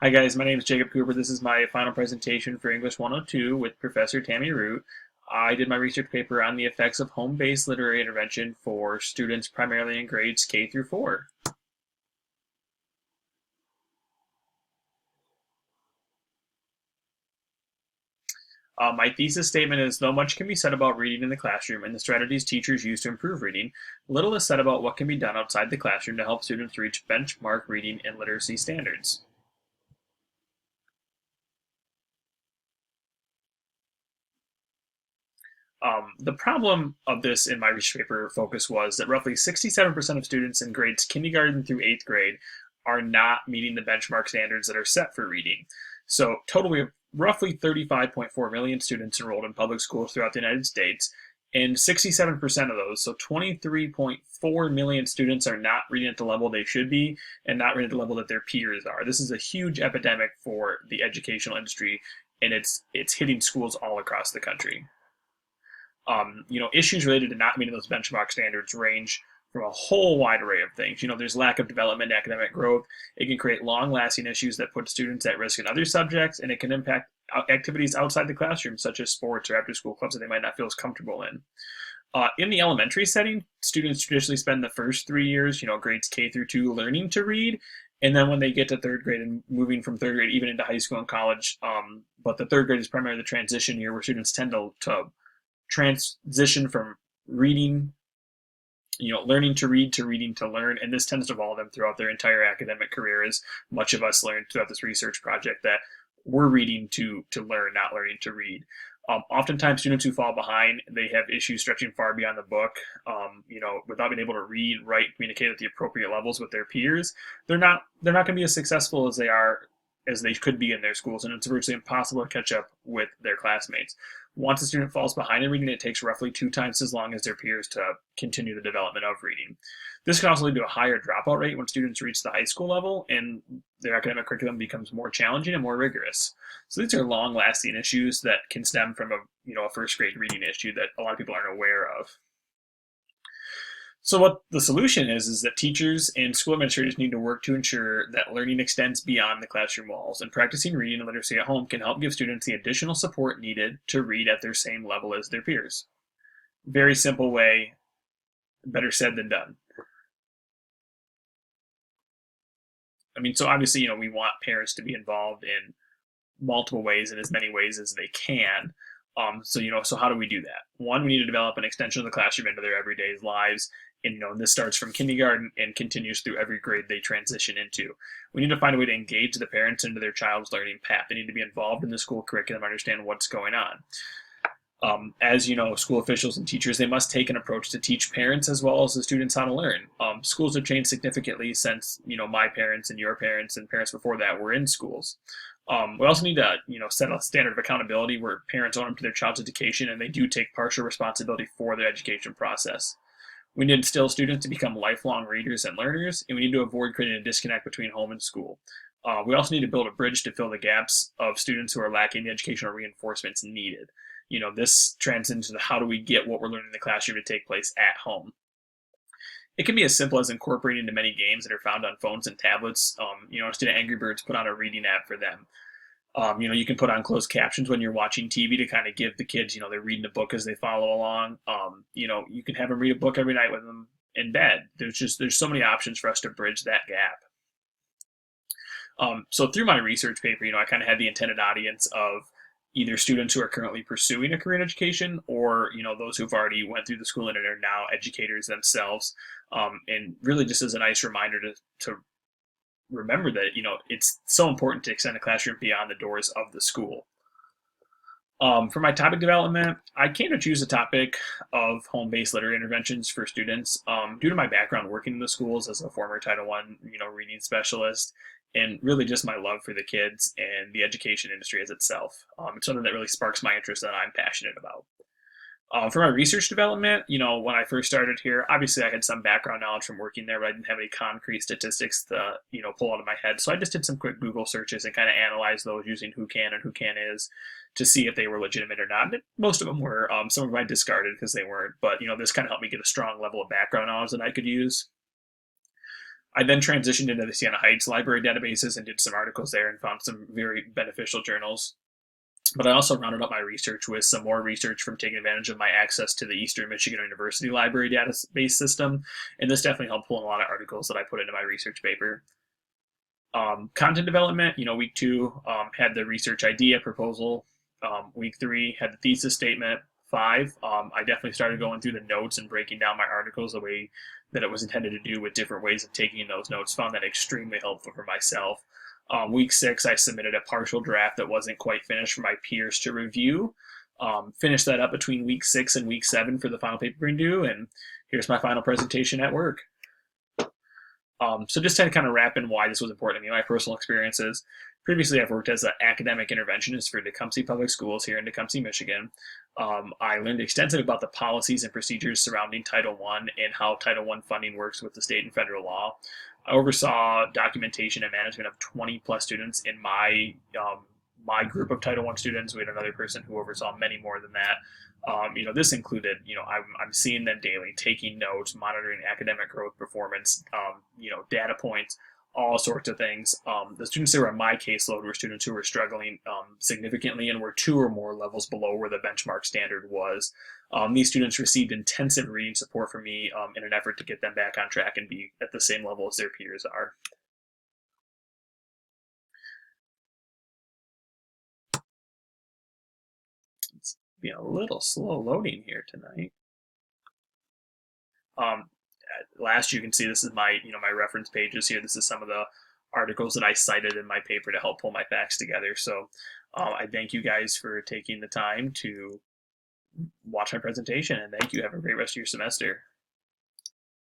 Hi guys, my name is JCooper. This is my final presentation for English 102 with Professor Tammy Root. I did my research paper on the effects of home-based literary intervention for students primarily in grades K through 4. My thesis statement is, though much can be said about reading in the classroom and the strategies teachers use to improve reading, little is said about what can be done outside the classroom to help students reach benchmark reading and literacy standards. The problem of this in my research paper focus was that roughly 67% of students in grades kindergarten through 8th grade are not meeting the benchmark standards that are set for reading. So, total, we have roughly 35.4 million students enrolled in public schools throughout the United States, and 67% of those, so 23.4 million students, are not reading at the level they should be and not reading at the level that their peers are. This is a huge epidemic for the educational industry, and it's hitting schools all across the country. Issues related to not meeting those benchmark standards range from a whole wide array of things. There's lack of development, academic growth. It can create long-lasting issues that put students at risk in other subjects, and it can impact activities outside the classroom, such as sports or after-school clubs that they might not feel as comfortable in. In the elementary setting, students traditionally spend the first 3 years, grades K through 2, learning to read, and then when they get to 3rd grade and moving from 3rd grade even into high school and college, but the 3rd grade is primarily the transition year where students tend to transition from reading, learning to read to reading to learn, and this tends to evolve them throughout their entire academic career, as much of us learned throughout this research project that we're reading to learn, not learning to read. Oftentimes, students who fall behind, they have issues stretching far beyond the book. Without being able to read, write, communicate at the appropriate levels with their peers, they're not going to be as successful as they could be in their schools, and it's virtually impossible to catch up with their classmates. Once a student falls behind in reading, it takes roughly 2 times as long as their peers to continue the development of reading. This can also lead to a higher dropout rate when students reach the high school level and their academic curriculum becomes more challenging and more rigorous. So these are long-lasting issues that can stem from a first grade reading issue that a lot of people aren't aware of. So what the solution is that teachers and school administrators need to work to ensure that learning extends beyond the classroom walls, and practicing reading and literacy at home can help give students the additional support needed to read at their same level as their peers. Very simple way, better said than done. So obviously, we want parents to be involved in multiple ways, in as many ways as they can. So how do we do that? One, we need to develop an extension of the classroom into their everyday lives. And, this starts from kindergarten and continues through every grade they transition into. We need to find a way to engage the parents into their child's learning path. They need to be involved in the school curriculum, understand what's going on. As school officials and teachers, they must take an approach to teach parents as well as the students how to learn. Schools have changed significantly since, my parents and your parents and parents before that were in schools. We also need to, set a standard of accountability where parents own up to their child's education and they do take partial responsibility for their education process. We need to instill students to become lifelong readers and learners, and we need to avoid creating a disconnect between home and school. We also need to build a bridge to fill the gaps of students who are lacking the educational reinforcements needed. This transcends into how do we get what we're learning in the classroom to take place at home. It can be as simple as incorporating into many games that are found on phones and tablets. Instead of Angry Birds, put on a reading app for them. You can put on closed captions when you're watching TV to kind of give the kids, they're reading a book as they follow along. You can have them read a book every night with them in bed. There's so many options for us to bridge that gap. So through my research paper, I kind of had the intended audience of either students who are currently pursuing a career in education or, those who've already went through the school and are now educators themselves. And really just as a nice reminder to remember that, it's so important to extend the classroom beyond the doors of the school. For my topic development, I came to choose a topic of home-based literary interventions for students due to my background working in the schools as a former Title I, reading specialist, and really just my love for the kids and the education industry as itself. It's something that really sparks my interest that I'm passionate about. For my research development, when I first started here, obviously I had some background knowledge from working there, but I didn't have any concrete statistics to, pull out of my head. So I just did some quick Google searches and kind of analyzed those using Who Can and Who Can Is to see if they were legitimate or not. And most of them were. Some of them I discarded because they weren't. But, this kind of helped me get a strong level of background knowledge that I could use. I then transitioned into the Siena Heights library databases and did some articles there and found some very beneficial journals. But I also rounded up my research with some more research from taking advantage of my access to the Eastern Michigan University library database system. And this definitely helped pull in a lot of articles that I put into my research paper. Content development, week 2 had the research idea proposal. Week 3 had the thesis statement. 5, I definitely started going through the notes and breaking down my articles the way that it was intended to do, with different ways of taking those notes. Found that extremely helpful for myself. Week 6, I submitted a partial draft that wasn't quite finished for my peers to review. Finished that up between week 6 and week 7 for the final paper being due, and here's my final presentation at work. So just to kind of wrap in why this was important to me, my personal experiences. Previously, I've worked as an academic interventionist for Tecumseh Public Schools here in Tecumseh, Michigan. I learned extensive about the policies and procedures surrounding Title I and how Title I funding works with the state and federal law. I oversaw documentation and management of 20 plus students in my group of Title I students. We had another person who oversaw many more than that. This included, I'm seeing them daily, taking notes, monitoring academic growth, performance, data points, all sorts of things. The students that were on my caseload were students who were struggling significantly and were 2 or more levels below where the benchmark standard was. These students received intensive reading support from me in an effort to get them back on track and be at the same level as their peers are. It's being a little slow loading here tonight. Last, you can see this is my my reference pages here. This is some of the articles that I cited in my paper to help pull my facts together. So I thank you guys for taking the time to watch my presentation, and thank you. Have a great rest of your semester.